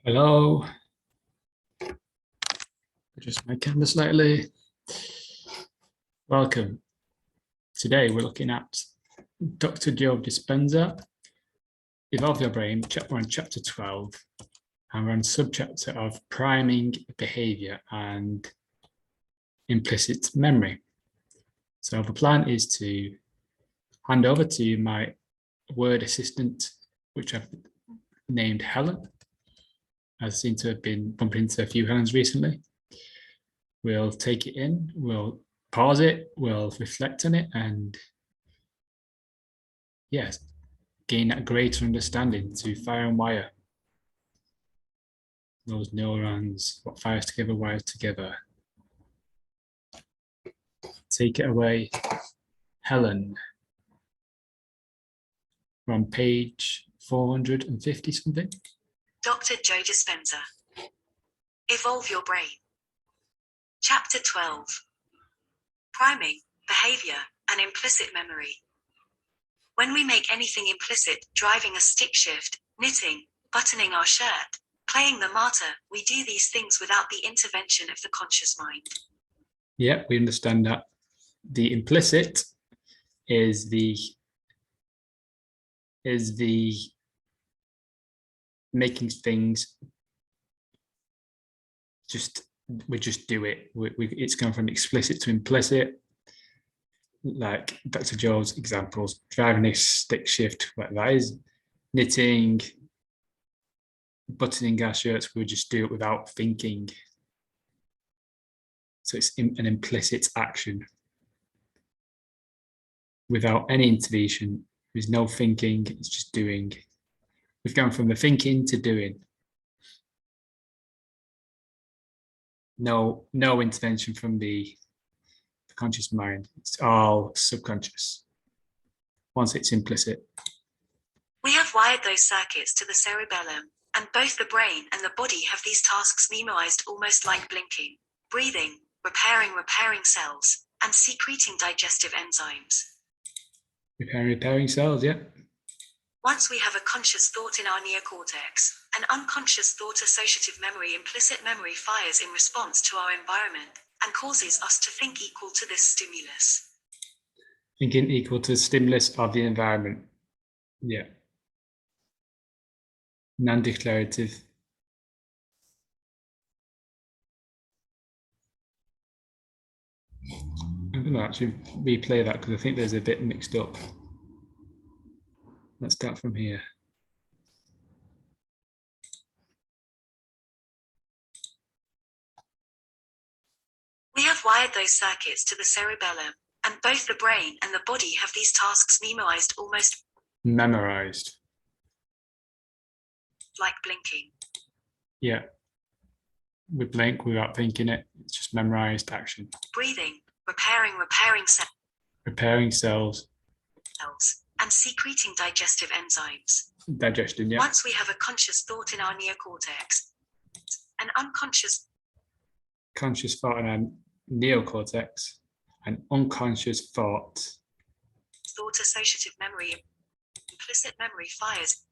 Hello. Adjust my camera slightly. Welcome. Today we're looking at Dr. Joe Dispenza, Evolve Your Brain, we're on chapter 12, and we're on subchapter of priming behavior and implicit memory. So the plan is to hand over to my word assistant, which I've named Helen. I seem to have been bumping into a few Helens recently. We'll take it in, we'll pause it, we'll reflect on it, and yes, gain that greater understanding to fire and wire. Those neurons, what fires together, wires together. Take it away, Helen. We're on page 450 something. Dr. Joe Dispenza. Evolve Your Brain. Chapter 12. Priming, Behavior, and Implicit Memory. When we make anything implicit, driving a stick shift, knitting, buttoning our shirt, playing the martyr, we do these things without the intervention of the conscious mind. Yeah, we understand that. The implicit is the making things we just do it. It's gone from explicit to implicit. Like Dr. Joe's examples, driving a stick shift, like that is knitting, buttoning our shirts, we just do it without thinking. So it's an implicit action. Without any intervention, there's no thinking, it's just doing. We've gone from the thinking to doing. No intervention from the conscious mind. It's all subconscious once it's implicit. We have wired those circuits to the cerebellum, and both the brain and the body have these tasks memorized almost like blinking, breathing, repairing cells, and secreting digestive enzymes. Repairing cells, yeah. Once we have a conscious thought in our neocortex, an unconscious thought associative memory implicit memory fires in response to our environment and causes us to think equal to this stimulus. Thinking equal to the stimulus of the environment. Yeah. Non-declarative. I'm going to actually replay that because I think there's a bit mixed up. Let's start from here. We have wired those circuits to the cerebellum, and both the brain and the body have these tasks memorized almost like blinking. Yeah. We blink without thinking it. It's just memorized action. Breathing, repairing cells, and secreting digestive enzymes. Digestion, yeah. Once we have a conscious thought in our neocortex, an unconscious thought in our neocortex, an unconscious thought associative memory, implicit memory fires.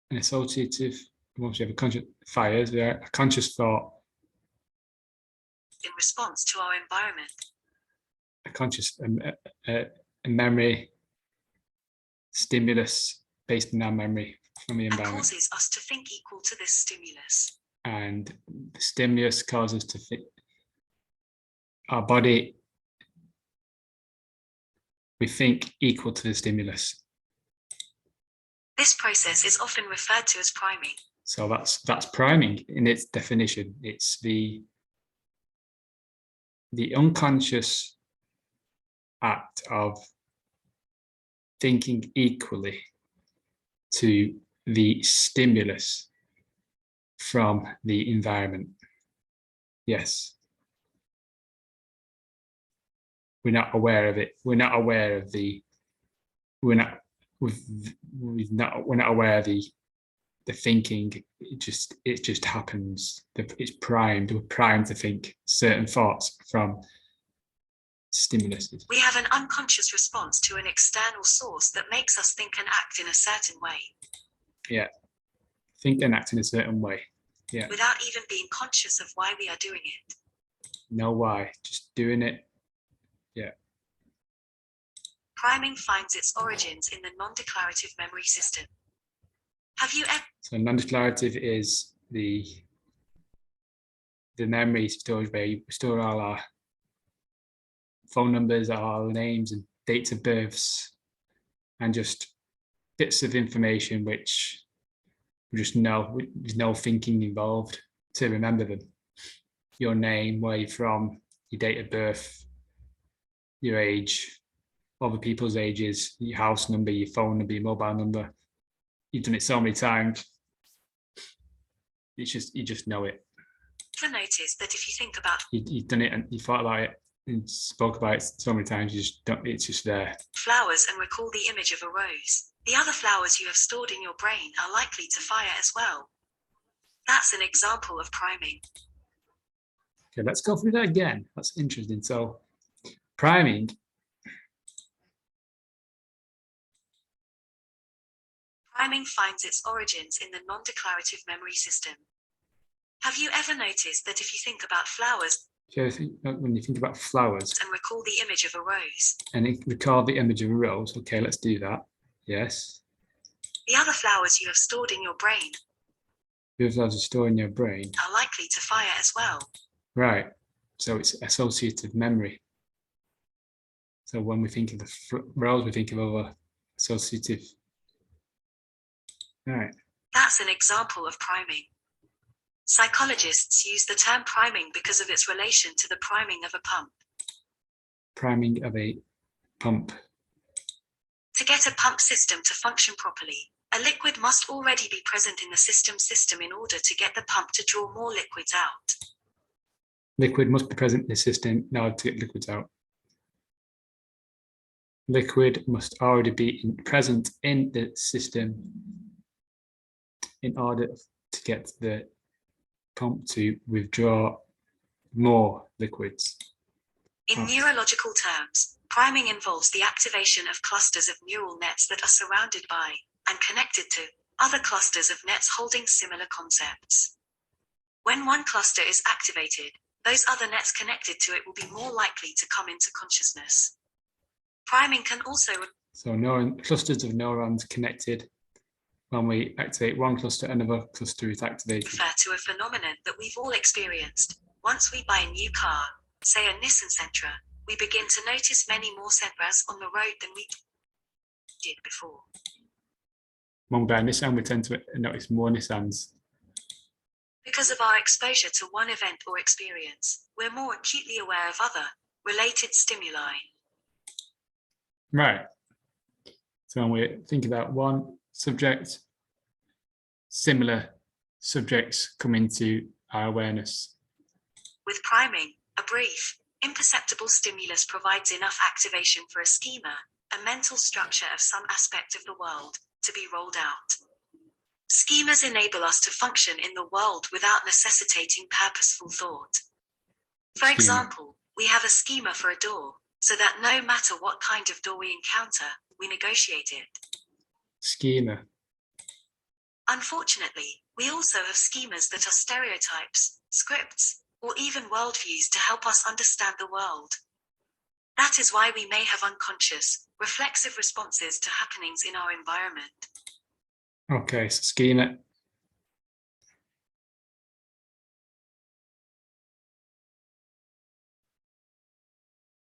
An associative, once we have a conscious fires, a conscious thought in response to our environment. A conscious a memory stimulus based on our memory from the environment. And causes us to think equal to this stimulus. And the stimulus causes to think. Our body, we think equal to the stimulus. This process is often referred to as priming. So that's priming in its definition. It's the unconscious act of thinking equally to the stimulus from the environment. Yes. We're not aware of it. We're not aware of the thinking. It just happens. It's primed. We're primed to think certain thoughts from stimuluses. We have an unconscious response to an external source that makes us think and act in a certain way. Yeah. think and act in a certain way. Yeah. Without even being conscious of why we are doing it. Know why, just doing it. Yeah. Priming finds its origins in the non-declarative memory system. Have you ever... So non-declarative is the memory storage where you store all our phone numbers, our names and dates of births, and just bits of information which we just know, there's no thinking involved to remember them. Your name, where you're from, your date of birth, your age, other people's ages, your house number, your phone number, your mobile number. You've done it so many times. It's just, you just know it. Ever noticed that if you think about... You've done it and you thought about it and spoke about it so many times, you just don't, it's just there. Flowers and recall the image of a rose. The other flowers you have stored in your brain are likely to fire as well. That's an example of priming. Okay, let's go through that again. That's interesting. So priming. Priming finds its origins in the non-declarative memory system. Have you ever noticed that if you think about flowers... So when you think about flowers... and recall the image of a rose. And recall the image of a rose. Okay, let's do that. Yes. The other flowers you have stored in your brain... the other flowers are stored in your brain... are likely to fire as well. Right. So it's associative memory. So when we think of the rose, we think of other associative... All right. That's an example of priming. Psychologists use the term priming because of its relation to the priming of a pump. Priming of a pump. To get a pump system to function properly, a liquid must already be present in the system in order to get the pump to draw more liquids out. Liquid must be present in the system in order to get liquids out. Liquid must already be present in the system in order to get the pump to withdraw more liquids. In neurological terms, priming involves the activation of clusters of neural nets that are surrounded by and connected to other clusters of nets holding similar concepts. When one cluster is activated, those other nets connected to it will be more likely to come into consciousness. Priming can also... So clusters of neurons connected. When we activate one cluster, another cluster is activated. Refer to a phenomenon that we've all experienced. Once we buy a new car, say a Nissan Sentra, we begin to notice many more Sentras on the road than we did before. When we buy a Nissan, we tend to notice more Nissans. Because of our exposure to one event or experience, we're more acutely aware of other, related stimuli. Right. So when we think about one subject, similar subjects come into our awareness. With priming, a brief, imperceptible stimulus provides enough activation for a schema, a mental structure of some aspect of the world, to be rolled out. Schemas enable us to function in the world without necessitating purposeful thought. For example, we have a schema for a door, so that no matter what kind of door we encounter, we negotiate it. Schema. Unfortunately, we also have schemas that are stereotypes, scripts, or even worldviews to help us understand the world. That is why we may have unconscious, reflexive responses to happenings in our environment. Okay, so schema.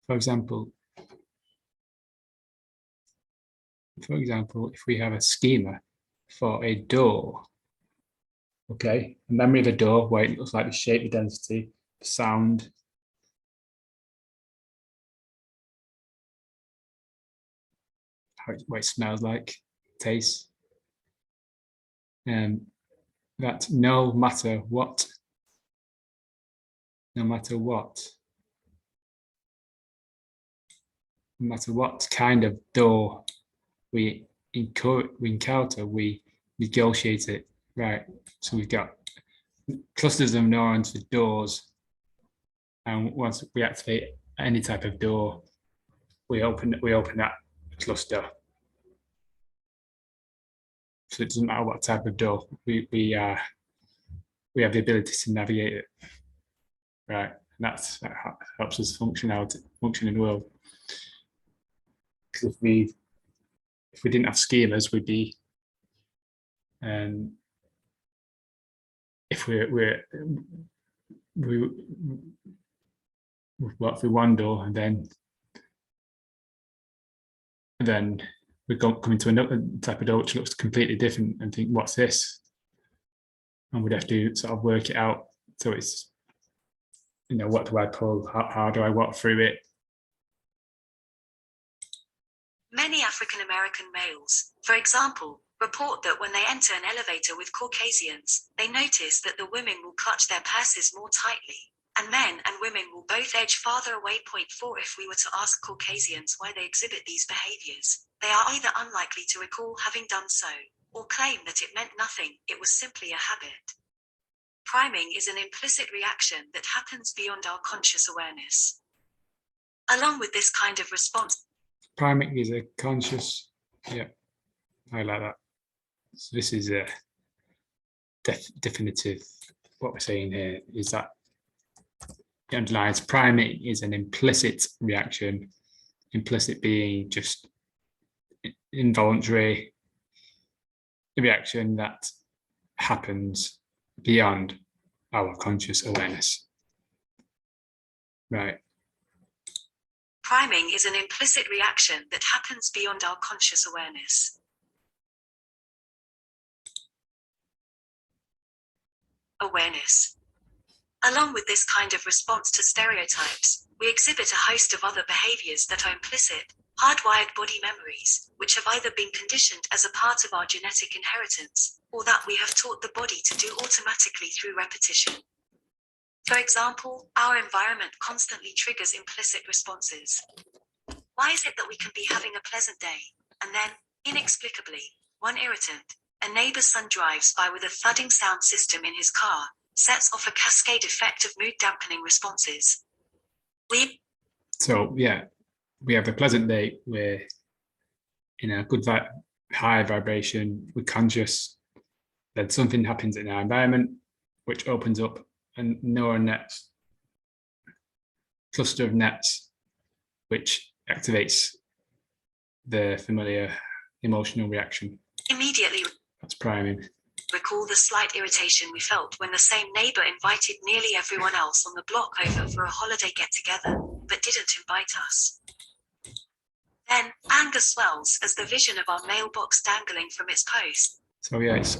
For example, if we have a schema for a door, okay, a memory of a door where it looks like the shape, the density, the sound, what it smells like, tastes, that no matter what kind of door we encounter, we negotiate it, right? So we've got clusters of neurons for doors, and once we activate any type of door, we open that cluster So it doesn't matter what type of door, we have the ability to navigate it, right? And that helps us function in the world. Because if we didn't have schemas, we'd be if we work through one door and then we come into another type of door which looks completely different and think, what's this? And we'd have to sort of work it out. So it's, what do I pull? How do I walk through it? Many African American males, for example, report that when they enter an elevator with Caucasians, they notice that the women will clutch their purses more tightly, and men and women will both edge farther away. Point 4. If we were to ask Caucasians why they exhibit these behaviors, they are either unlikely to recall having done so, or claim that it meant nothing, it was simply a habit. Priming is an implicit reaction that happens beyond our conscious awareness. Along with this kind of response, Priming is a conscious, yeah, I like that. So this is a definitive, what we're saying here is that it underlines priming is an implicit reaction, implicit being just involuntary reaction that happens beyond our conscious awareness. Right. Priming is an implicit reaction that happens beyond our conscious awareness. Awareness. Along with this kind of response to stereotypes, we exhibit a host of other behaviors that are implicit, hardwired body memories, which have either been conditioned as a part of our genetic inheritance, or that we have taught the body to do automatically through repetition. For example, our environment constantly triggers implicit responses. Why is it that we can be having a pleasant day, and then, inexplicably, one irritant, a neighbor's son drives by with a thudding sound system in his car, sets off a cascade effect of mood dampening responses? So yeah, we have a pleasant day, we're in a good high vibration, we're conscious, then something happens in our environment which opens up a neural nets, cluster of nets, which activates the familiar emotional reaction. Immediately That's priming. recall the slight irritation we felt when the same neighbor invited nearly everyone else on the block over for a holiday get-together, but didn't invite us. Then, anger swells as the vision of our mailbox dangling from its post. So yeah, it's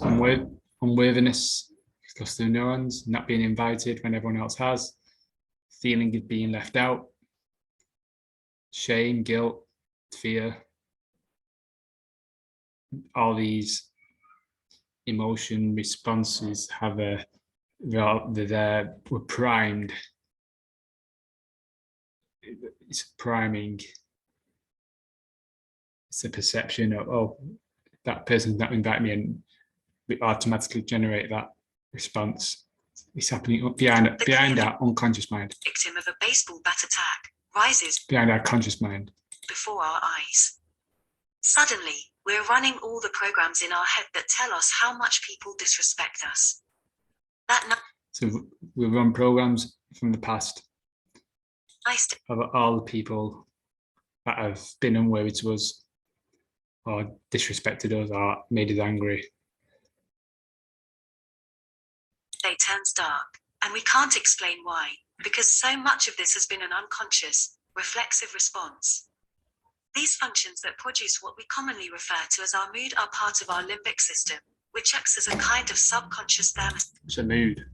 unworthiness, cluster of neurons, not being invited when everyone else has, feeling of being left out, shame, guilt, fear, all these emotion responses have we're primed. It's priming. It's a perception of, oh, that person's not inviting me, and we automatically generate that response. It's happening behind our unconscious mind. Victim of a baseball bat attack rises Behind our conscious mind. before our eyes. Suddenly, we're running all the programs in our head that tell us how much people disrespect us. So we run programs from the past nice of all the people that have been unworthy to us, or disrespected us, or made us angry. day turns dark, and we can't explain why, because so much of this has been an unconscious, reflexive response. These functions that produce what we commonly refer to as our mood are part of our limbic system, which acts as a kind of subconscious thermostat. It's a mood.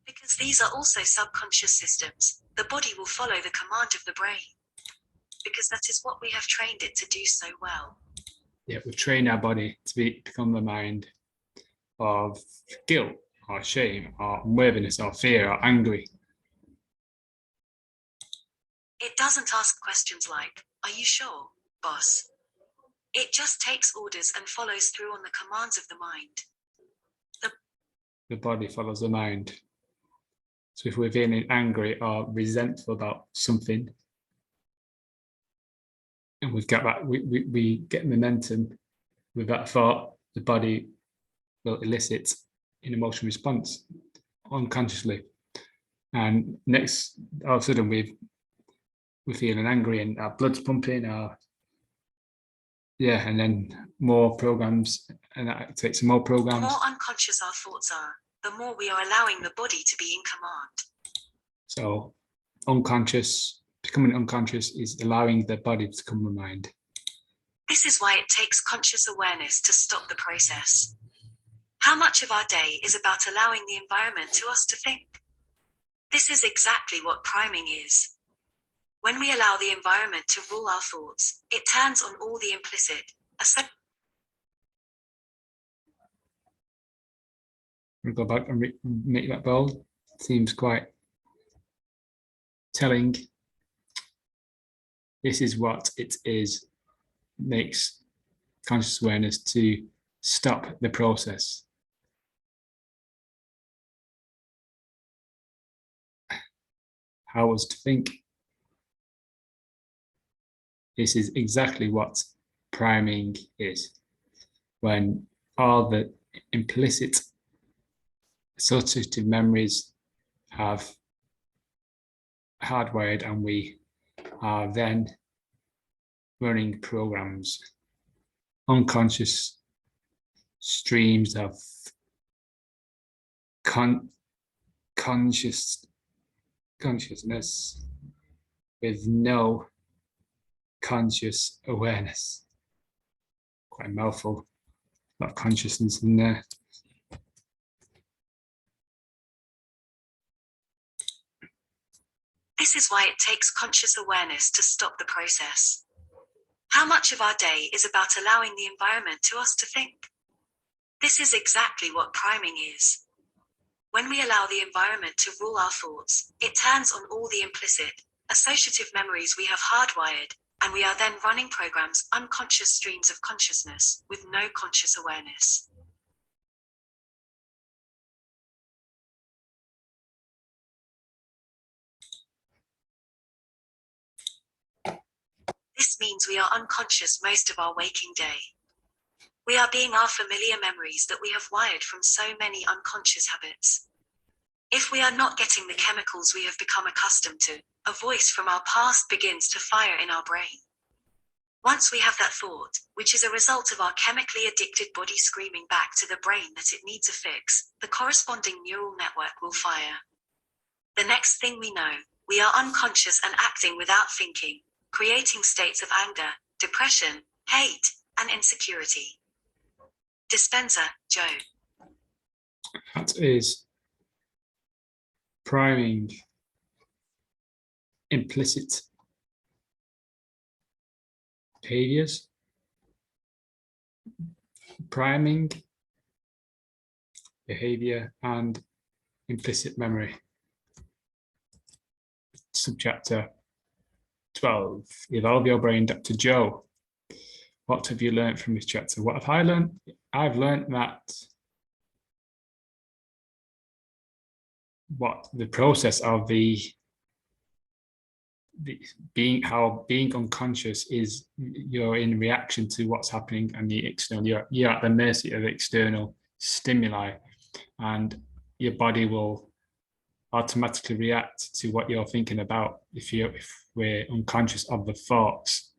Because these are also subconscious systems, the body will follow the command of the brain, because that is what we have trained it to do so well. Yeah, we've trained our body to become the mind of guilt or shame or unworthiness or fear or angry. It doesn't ask questions like, "Are you sure, boss?" It just takes orders and follows through on the commands of the mind. The body follows the mind. So if we're feeling angry or resentful about something, and we've got that, we get momentum with that thought, the body will elicit an emotional response unconsciously. And next, all of a sudden, we're feeling angry and our blood's pumping, and then more programs, and that takes some more The programs. more unconscious our thoughts are, the more we are allowing the body to be in command. So becoming unconscious is allowing the body to become a mind. This is why it takes conscious awareness to stop the process. How much of our day is about allowing the environment to us to think? This is exactly what priming is. When we allow the environment to rule our thoughts, it turns on all the implicit. We'll go back and make that bold. Seems quite telling. This is what it is. Makes conscious awareness to stop the process. How was to think? This is exactly what priming is. When all the implicit associative memories have hardwired and we are then running programs, unconscious streams of consciousness with no conscious awareness. Quite a mouthful, a lot of consciousness in there. This is why it takes conscious awareness to stop the process. How much of our day is about allowing the environment to us to think? This is exactly what priming is. When we allow the environment to rule our thoughts, it turns on all the implicit, associative memories we have hardwired, and we are then running programs, unconscious streams of consciousness, with no conscious awareness. This means we are unconscious most of our waking day. We are being our familiar memories that we have wired from so many unconscious habits. If we are not getting the chemicals we have become accustomed to, a voice from our past begins to fire in our brain. Once we have that thought, which is a result of our chemically addicted body screaming back to the brain that it needs a fix, the corresponding neural network will fire. The next thing we know, we are unconscious and acting without thinking, creating states of anger, depression, hate, and insecurity. Dispenza, Joe. That is priming implicit behaviors. Priming behavior and implicit memory. Subchapter 12. Evolve your brain, Dr. Joe. What have you learned from this chapter? What have I learned? I've learned that what the process of being unconscious is, you're in reaction to what's happening and the external, you're at the mercy of external stimuli, and your body will automatically react to what you're thinking about if we're unconscious of the thoughts.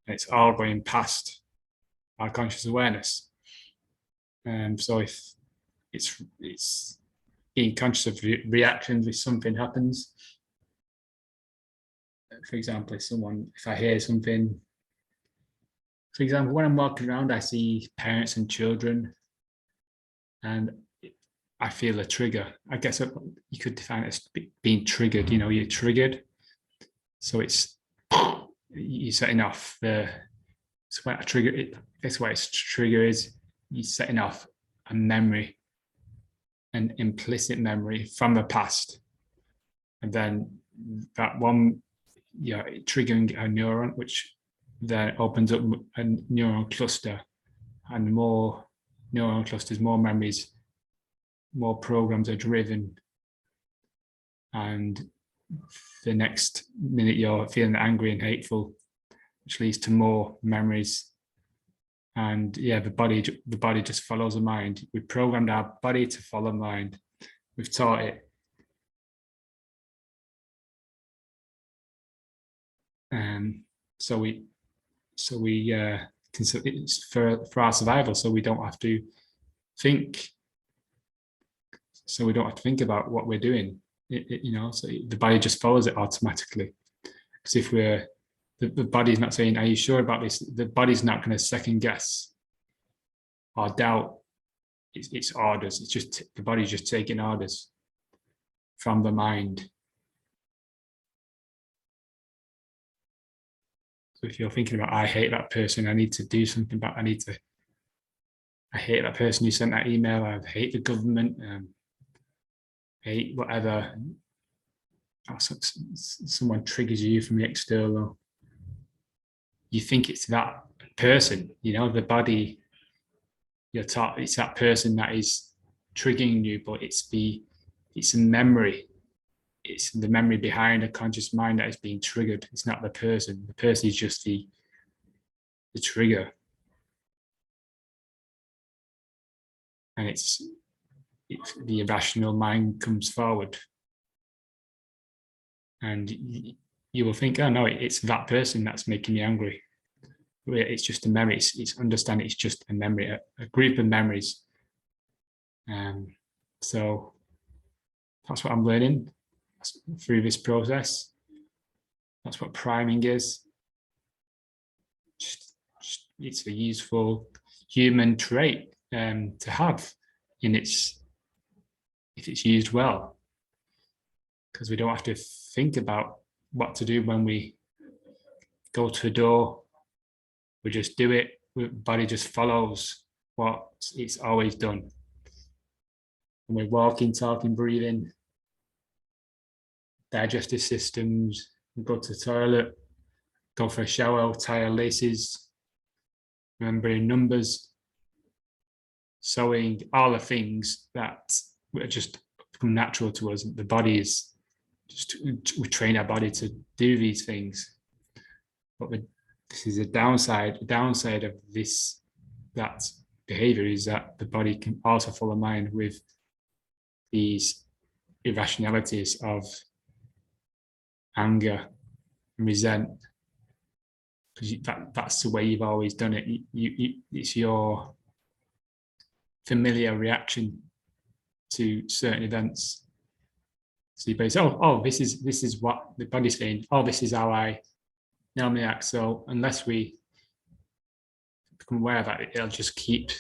It's all going past our conscious awareness. So if it's being conscious of reactions if something happens. For example, if I hear something, for example, when I'm walking around, I see parents and children, and I feel a trigger. I guess you could define it as being triggered. You're triggered. So you're setting off so what a trigger, that's what its trigger is. You're setting off a memory, an implicit memory from the past. And then that one, triggering a neuron, which then opens up a neuron cluster, and more neuron clusters, more memories, more programs are driven. And the next minute you're feeling angry and hateful, which leads to more memories And yeah, the body just follows the mind. We programmed our body to follow mind. We've taught it. So we it's for our survival, so we don't have to think. So we don't have to think about what we're doing. So the body just follows it automatically. Because if the body's not saying, "Are you sure about this?" The body's not going to second guess or doubt its orders. It's just the body's just taking orders from the mind. So if you're thinking about, I hate that person, I need to do something about, I hate that person who sent that email, I hate the government, hate whatever, or someone triggers you from the external, you think it's that person, the body, you're taught it's that person that is triggering you, but it's a memory. It's the memory behind a conscious mind that is being triggered. It's not the person. The person is just the trigger. And it's the irrational mind comes forward. And you will think, oh no, it's that person that's making me angry. It's just a memory. It's understand it's just a memory, a group of memories. So that's what I'm learning through this process. That's what priming is. It's a useful human trait to have if it's used well, because we don't have to think about what to do when we go to a door. We just do it. The body just follows what it's always done. When we're walking, talking, breathing, digestive systems, go to the toilet, go for a shower, tie our laces, remembering numbers, sewing, all the things that just become natural to us. The body is just, we train our body to do these things. But this is a downside. The downside of that behavior is that the body can also follow mind with these irrationalities of anger and resent, because that's the way you've always done it. It's your familiar reaction to certain events. So you base, this is what the body's saying. Oh, this is how I normally act. So unless we become aware of that, it'll just keep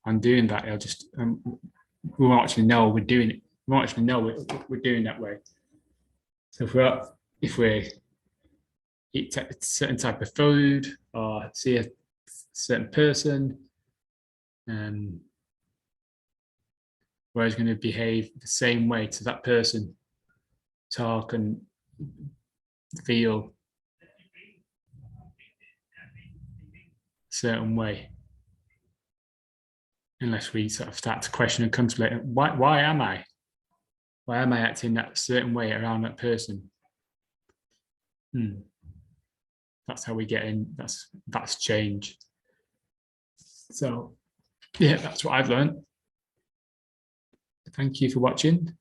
on doing that. It'll just we won't actually know we're doing it. We won't actually know we're doing that way. So if we eat a certain type of food or see a certain person, we're always going to behave the same way to that person, talk and feel a certain way, unless we sort of start to question and contemplate, why am I acting that certain way around that person? That's how we get in. That's change. So yeah, that's what I've learned. Thank you for watching.